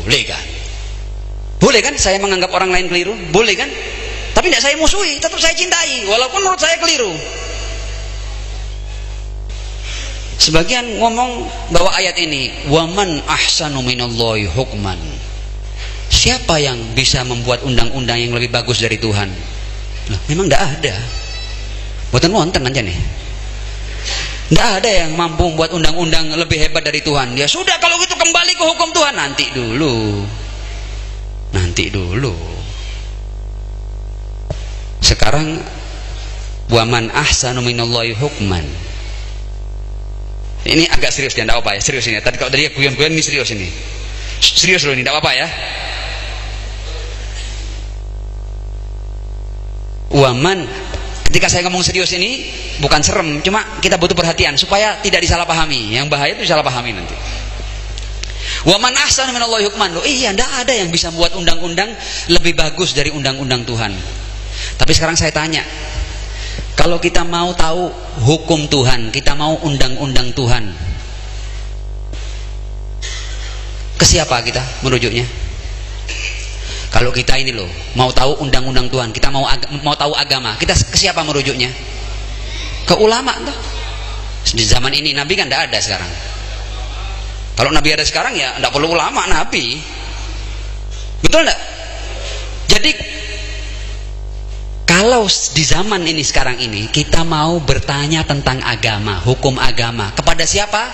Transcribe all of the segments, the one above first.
Boleh kan? Boleh kan saya menganggap orang lain keliru? Boleh kan? Tapi tidak saya musuhi, tetap saya cintai walaupun menurut saya keliru. Sebagian ngomong bahwa ayat ini waman ahsanu minallahi hukman. Siapa yang bisa membuat undang-undang yang lebih bagus dari Tuhan? Loh, memang tidak ada. Buatan wonten aja nih. Tidak ada yang mampu membuat undang-undang lebih hebat dari Tuhan. Ya sudah, kalau gitu kembali ke hukum Tuhan. Nanti dulu. Sekarang waman ahsanu minallahi hukman. Ini agak serius dia, tidak apa ya, serius ini. Tadi kalau tadi guyon-guyon, ini serius ini. Serius loh ini, tidak apa ya. Waman, ketika saya ngomong serius ini bukan serem, cuma kita butuh perhatian supaya tidak disalahpahami. Yang bahaya itu disalahpahami nanti. Waman ahsanu minallahi hukman. Loh, iya, tidak ada yang bisa membuat undang-undang lebih bagus dari undang-undang Tuhan. Tapi sekarang saya tanya, kalau kita mau tahu hukum Tuhan, kita mau undang-undang Tuhan, ke siapa kita merujuknya? Kalau kita ini loh mau tahu undang-undang Tuhan, kita mau tahu agama, kita ke siapa merujuknya? Ke ulama toh. Di zaman ini Nabi kan tidak ada sekarang. Kalau Nabi ada sekarang ya tidak perlu ulama, Nabi. Betul tidak? Jadi kalau di zaman ini sekarang ini kita mau bertanya tentang agama, hukum agama, kepada siapa?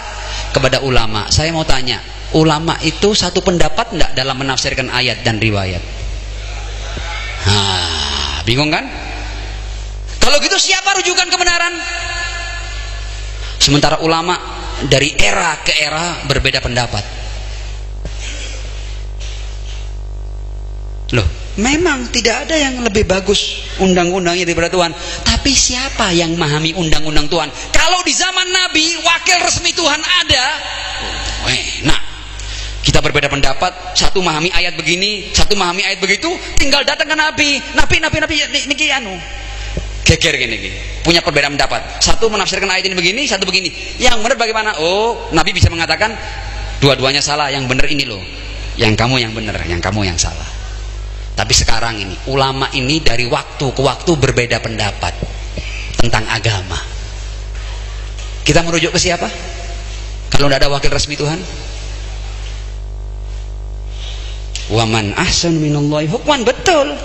Kepada ulama. Saya mau tanya, ulama itu satu pendapat enggak dalam menafsirkan ayat dan riwayat? Bingung kan? Kalau gitu siapa rujukan kebenaran? Sementara ulama dari era ke era berbeda pendapat. Loh, memang tidak ada yang lebih bagus undang-undangnya daripada Tuhan. Tapi siapa yang memahami undang-undang Tuhan? Kalau di zaman Nabi wakil resmi Tuhan ada, nah kita berbeda pendapat, satu memahami ayat begini, satu memahami ayat begitu, tinggal datang ke Nabi niki anu geger gini, punya perbedaan pendapat. Satu menafsirkan ayat ini begini, satu begini. Yang benar bagaimana? Oh, Nabi bisa mengatakan dua-duanya salah, yang benar ini loh. Yang kamu yang benar, yang kamu yang salah. Tapi sekarang ini ulama ini dari waktu ke waktu berbeda pendapat tentang agama. Kita merujuk ke siapa? Kalau tidak ada wakil resmi Tuhan? Waman ahsanu minallahi hukman, betul.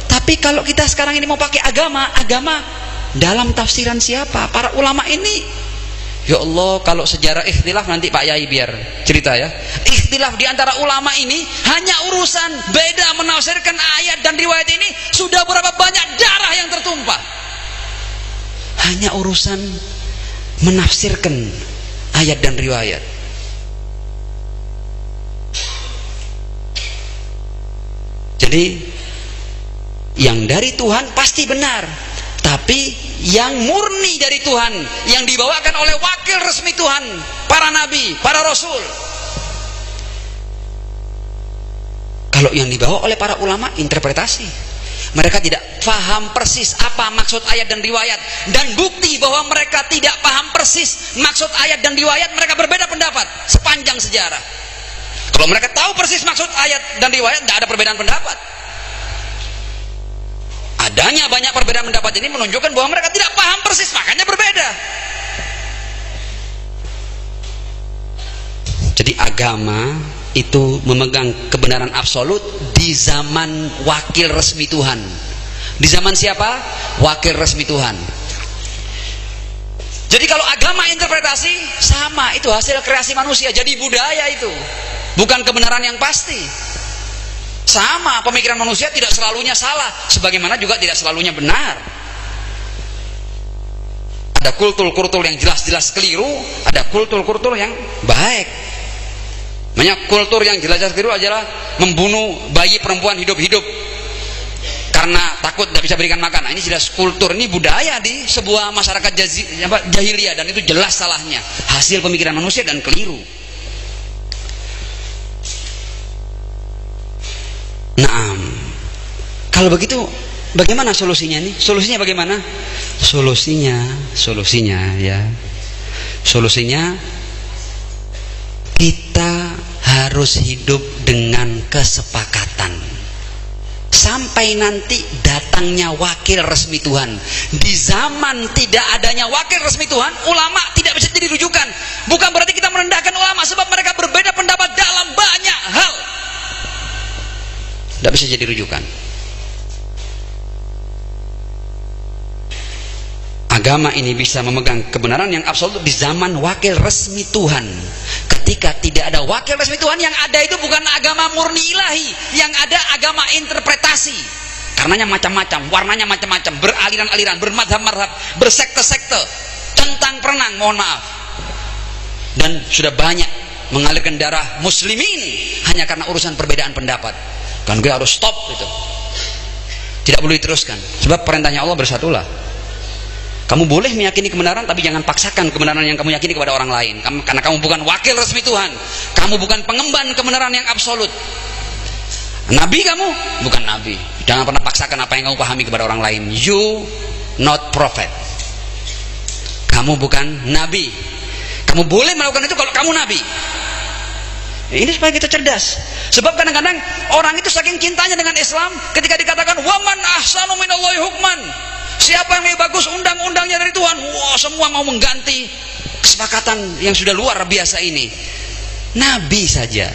Tapi kalau kita sekarang ini mau pakai agama dalam tafsiran siapa? Para ulama ini. Ya Allah, kalau sejarah ikhtilaf nanti Pak Yai biar cerita ya. Ikhtilaf di antara ulama ini hanya urusan beda menafsirkan ayat dan riwayat ini, sudah berapa banyak darah yang tertumpah. Hanya urusan menafsirkan ayat dan riwayat. Jadi yang dari Tuhan pasti benar, tapi yang murni dari Tuhan, yang dibawakan oleh wakil resmi Tuhan, para nabi, para rasul. Kalau yang dibawa oleh para ulama, interpretasi. Mereka tidak paham persis apa maksud ayat dan riwayat, dan bukti bahwa mereka tidak paham persis maksud ayat dan riwayat, mereka berbeda pendapat sepanjang sejarah. Kalau mereka tahu persis maksud ayat dan riwayat, tidak ada perbedaan pendapat. Adanya banyak perbedaan pendapat ini menunjukkan bahwa mereka tidak paham persis, makanya berbeda. Jadi agama itu memegang kebenaran absolut di zaman wakil resmi Tuhan. Di zaman siapa? Wakil resmi Tuhan. Jadi kalau agama interpretasi, sama, itu hasil kreasi manusia, jadi budaya itu, bukan kebenaran yang pasti. Sama, pemikiran manusia tidak selalunya salah, sebagaimana juga tidak selalunya benar. Ada kultur-kultur yang jelas-jelas keliru, ada kultur-kultur yang baik. Banyak kultur yang jelas-jelas keliru adalah membunuh bayi perempuan hidup-hidup karena takut tidak bisa berikan makan. Nah, ini jelas kultur, ini budaya di sebuah masyarakat jahiliyah, dan itu jelas salahnya, hasil pemikiran manusia dan keliru. Naam. Kalau begitu bagaimana solusinya nih? Solusinya bagaimana? Solusinya kita harus hidup dengan kesepakatan. Sampai nanti datangnya wakil resmi Tuhan. Di zaman tidak adanya wakil resmi Tuhan, ulama tidak bisa jadi rujukan. Bukan berarti kita merendahkan ulama, sebab mereka berbeda pendapat dalam banyak hal. Tidak bisa jadi rujukan. Agama ini bisa memegang kebenaran yang absolut di zaman wakil resmi Tuhan. Ketika tidak ada wakil resmi Tuhan, yang ada itu bukan agama murni ilahi, yang ada agama interpretasi. Karenanya macam-macam, warnanya macam-macam, beraliran-aliran, bermadhab-madhab, bersekte-sekte, centang perenang, mohon maaf. Dan sudah banyak mengalirkan darah muslimin hanya karena urusan perbedaan pendapat. Kan gue harus stop itu. Tidak boleh diteruskan. Sebab perintahnya Allah bersatulah. Kamu boleh meyakini kebenaran, tapi jangan paksakan kebenaran yang kamu yakini kepada orang lain. Karena kamu bukan wakil resmi Tuhan. Kamu bukan pengemban kebenaran yang absolut. Nabi kamu bukan nabi. Jangan pernah paksakan apa yang kamu pahami kepada orang lain. You not prophet. Kamu bukan nabi. Kamu boleh melakukan itu kalau kamu nabi. Ini supaya kita cerdas. Sebab kadang-kadang orang itu saking cintanya dengan Islam, ketika dikatakan waman ahsanu minallahi hukman, siapa yang lebih bagus undang-undangnya dari Tuhan, wah, semua mau mengganti kesepakatan yang sudah luar biasa ini. Nabi saja,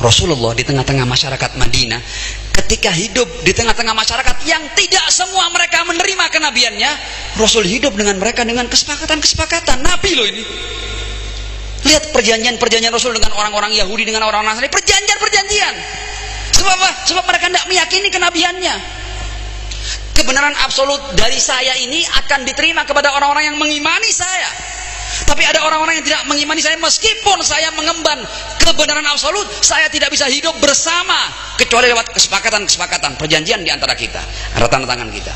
Rasulullah di tengah-tengah masyarakat Madinah, ketika hidup di tengah-tengah masyarakat yang tidak semua mereka menerima kenabiannya, Rasul hidup dengan mereka dengan kesepakatan-kesepakatan. Nabi loh ini. Lihat perjanjian-perjanjian Rasul dengan orang-orang Yahudi, dengan orang-orang Nasrani, perjanjian-perjanjian. Sebab apa? Sebab mereka tidak meyakini kenabiannya. Kebenaran absolut dari saya ini akan diterima kepada orang-orang yang mengimani saya. Tapi ada orang-orang yang tidak mengimani saya, meskipun saya mengemban kebenaran absolut, saya tidak bisa hidup bersama kecuali lewat kesepakatan-kesepakatan, perjanjian di antara kita, ada tanda tangan kita.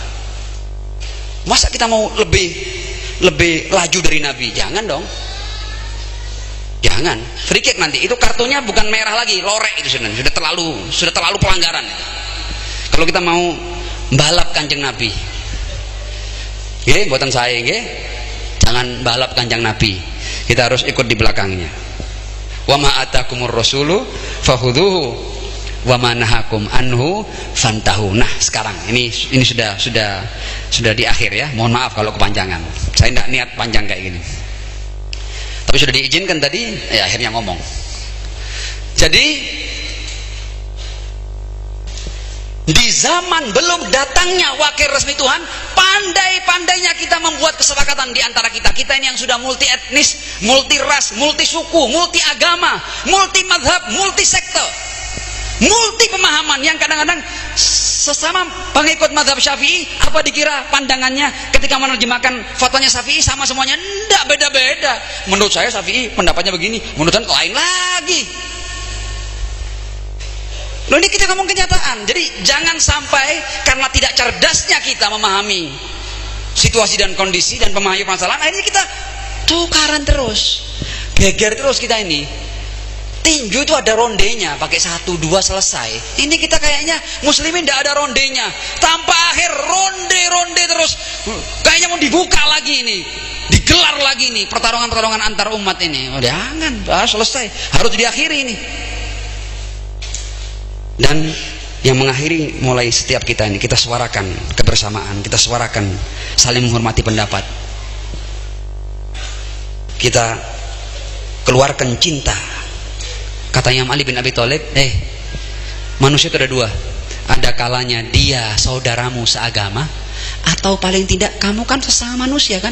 Masa kita mau lebih laju dari Nabi? Jangan dong. Jangan. Free kick nanti. Itu kartunya bukan merah lagi, lorek itu sudah terlalu pelanggaran. Kalau kita mau balap Kanjeng Nabi, buatan saya, jangan balap Kanjeng Nabi. Kita harus ikut di belakangnya. Wa ma atakumur rasulu fakhudhuhu wa ma nahakum anhu fantahu. Nah, sekarang ini sudah di akhir ya. Mohon maaf kalau kepanjangan. Saya tidak niat panjang kayak gini. Tapi sudah diizinkan tadi, ya akhirnya ngomong. Jadi di zaman belum datangnya wakil resmi Tuhan, pandai-pandainya kita membuat kesepakatan di antara kita. Kita ini yang sudah multi etnis, multi ras, multi suku, multi agama, multi madhab, multi sekte, multi pemahaman, yang kadang-kadang sesama pengikut madhab Syafi'i, apa dikira pandangannya ketika menerjemahkan fatwanya Syafi'i sama semuanya? Tidak, beda-beda. Menurut saya Syafi'i pendapatnya begini, menurut saya lain lagi. Loh, ini kita ngomong kenyataan. Jadi jangan sampai karena tidak cerdasnya kita memahami situasi dan kondisi dan memahami permasalahan, akhirnya kita tukaran terus, geger terus kita ini. Tinju itu ada rondenya, pakai 1, 2 selesai. Ini kita kayaknya muslimin tidak ada rondenya, tanpa akhir ronde terus. Kayaknya mau dibuka lagi ini, digelar lagi nih pertarungan antar umat ini. Oh, jangan, harus selesai, harus diakhiri ini. Dan yang mengakhiri mulai setiap kita ini, kita suarakan kebersamaan, kita suarakan saling menghormati pendapat, kita keluarkan cinta. Kata Imam Ali bin Abi Thalib, manusia itu ada 2. Ada kalanya dia saudaramu seagama, atau paling tidak kamu kan sesama manusia kan.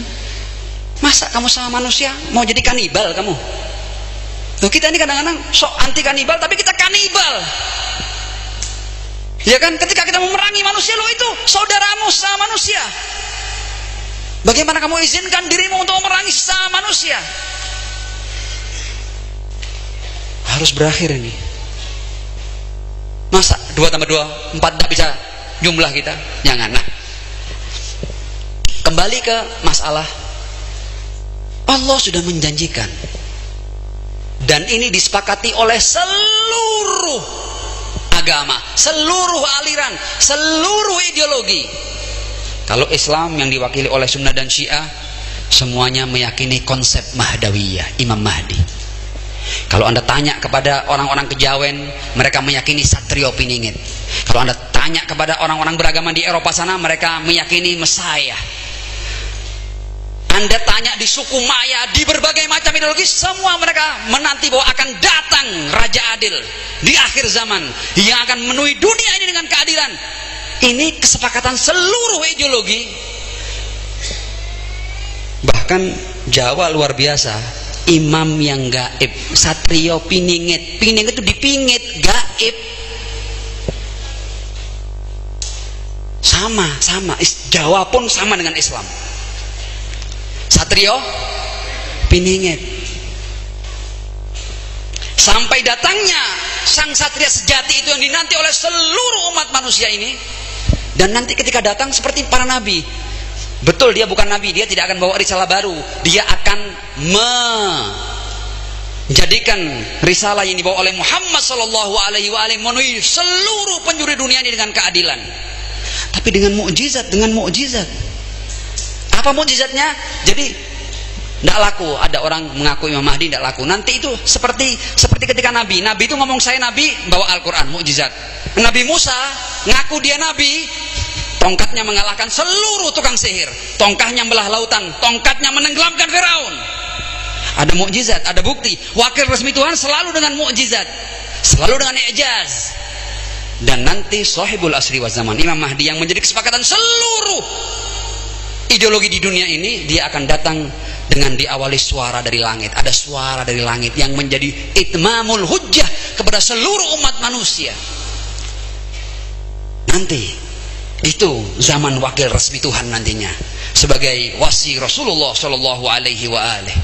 Masa kamu sama manusia mau jadi kanibal kamu? Loh, kita ini kadang-kadang sok anti kanibal, tapi kita kanibal. Ya kan, ketika kita memerangi manusia, lo itu saudaramu sesama manusia. Bagaimana kamu izinkan dirimu untuk memerangi sesama manusia? Harus berakhir ini. Masa 2 tambah 2 4 tidak bisa jumlah kita? Jangan. Nah, kembali ke masalah, Allah sudah menjanjikan, dan ini disepakati oleh seluruh agama, seluruh aliran, seluruh ideologi. Kalau Islam yang diwakili oleh Sunnah dan Syiah, semuanya meyakini konsep Mahdawiyah, Imam Mahdi. Kalau Anda tanya tanya kepada orang-orang Kejawen, mereka meyakini Satrio Piningit. Kalau Anda tanya kepada orang-orang beragama di Eropa sana, mereka meyakini Messiah. Anda tanya di suku Maya, di berbagai macam ideologi, semua mereka menanti bahwa akan datang Raja Adil di akhir zaman yang akan memenuhi dunia ini dengan keadilan. Ini kesepakatan seluruh ideologi. Bahkan Jawa luar biasa, imam yang gaib, Satrio Piningit. Piningit itu dipingit, gaib. Sama. Jawa pun sama dengan Islam. Satrio Piningit. Sampai datangnya sang satria sejati itu yang dinanti oleh seluruh umat manusia ini. Dan nanti ketika datang seperti para nabi. Betul, dia bukan nabi, dia tidak akan bawa risalah baru. Dia akan menjadikan risalah yang dibawa oleh Muhammad sallallahu alaihi wasallam memenuhi seluruh penjuru dunia ini dengan keadilan. Tapi dengan mukjizat. Apa mukjizatnya? Jadi tidak laku. Ada orang mengaku Imam Mahdi, tidak laku. Nanti itu seperti ketika Nabi itu ngomong saya Nabi, bawa Al-Quran, mukjizat. Nabi Musa ngaku dia Nabi, tongkatnya mengalahkan seluruh tukang sihir, tongkatnya membelah lautan, tongkatnya menenggelamkan Firaun. Ada mukjizat, ada bukti. Wakil resmi Tuhan selalu dengan mukjizat, selalu dengan i'jaz. Dan nanti sahibul asri wa zaman, Imam Mahdi yang menjadi kesepakatan seluruh ideologi di dunia ini, dia akan datang dengan diawali suara dari langit. Ada suara dari langit yang menjadi itmamul hujjah kepada seluruh umat manusia. Nanti itu zaman wakil resmi Tuhan nantinya sebagai wasi Rasulullah Shallallahu Alaihi Wasallam.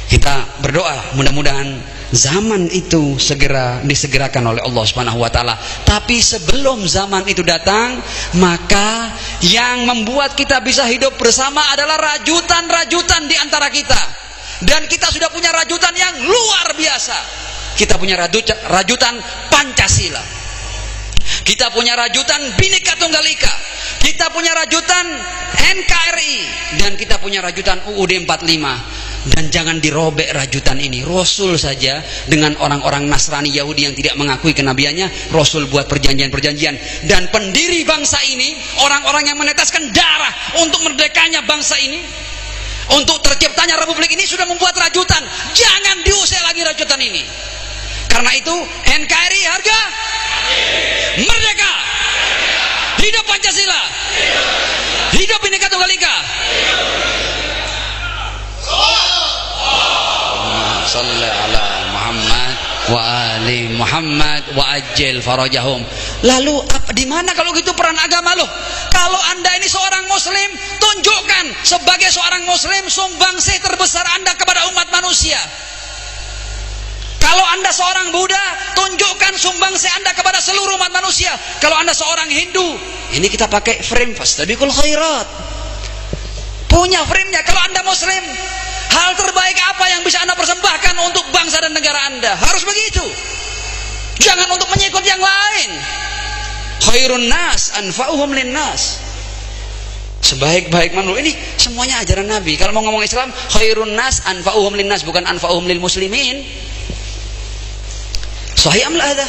Kita berdoa mudah-mudahan zaman itu segera disegerakan oleh Allah Subhanahu wa taala. Tapi sebelum zaman itu datang, maka yang membuat kita bisa hidup bersama adalah rajutan-rajutan di antara kita. Dan kita sudah punya rajutan yang luar biasa. Kita punya rajutan Pancasila. Kita punya rajutan Bhinneka Tunggal Ika. Kita punya rajutan NKRI dan kita punya rajutan UUD 45. Dan jangan dirobek rajutan ini. Rasul saja dengan orang-orang Nasrani Yahudi yang tidak mengakui kenabiannya, Rasul buat perjanjian-perjanjian. Dan pendiri bangsa ini, orang-orang yang meneteskan darah untuk merdekanya bangsa ini, untuk terciptanya republik ini, sudah membuat rajutan. Jangan diusir lagi rajutan ini. Karena itu NKRI harga merdeka. Hidup Pancasila. Hidup Bhinneka Tunggal Ika. Salli ala Muhammad wa ali Muhammad wa ajil farajahum. Lalu di mana kalau gitu peran agama loh? Kalau Anda ini seorang muslim, tunjukkan sebagai seorang muslim sumbangsih terbesar Anda kepada umat manusia. Kalau Anda seorang Buddha, tunjukkan sumbangsih Anda kepada seluruh umat manusia. Kalau Anda seorang Hindu, ini kita pakai frame fastabiqul khairat. Punya frame-nya. Kalau Anda muslim, hal terbaik apa yang bisa Anda persembahkan untuk bangsa dan negara Anda? Harus begitu. Jangan untuk mengikut yang lain. Khairun nas anfa'uhum linnas. Sebaik-baik manusia. Ini semuanya ajaran Nabi. Kalau mau ngomong Islam, khairun nas anfa'uhum linnas, bukan anfa'uhum lil muslimin. Sahih am la hadza?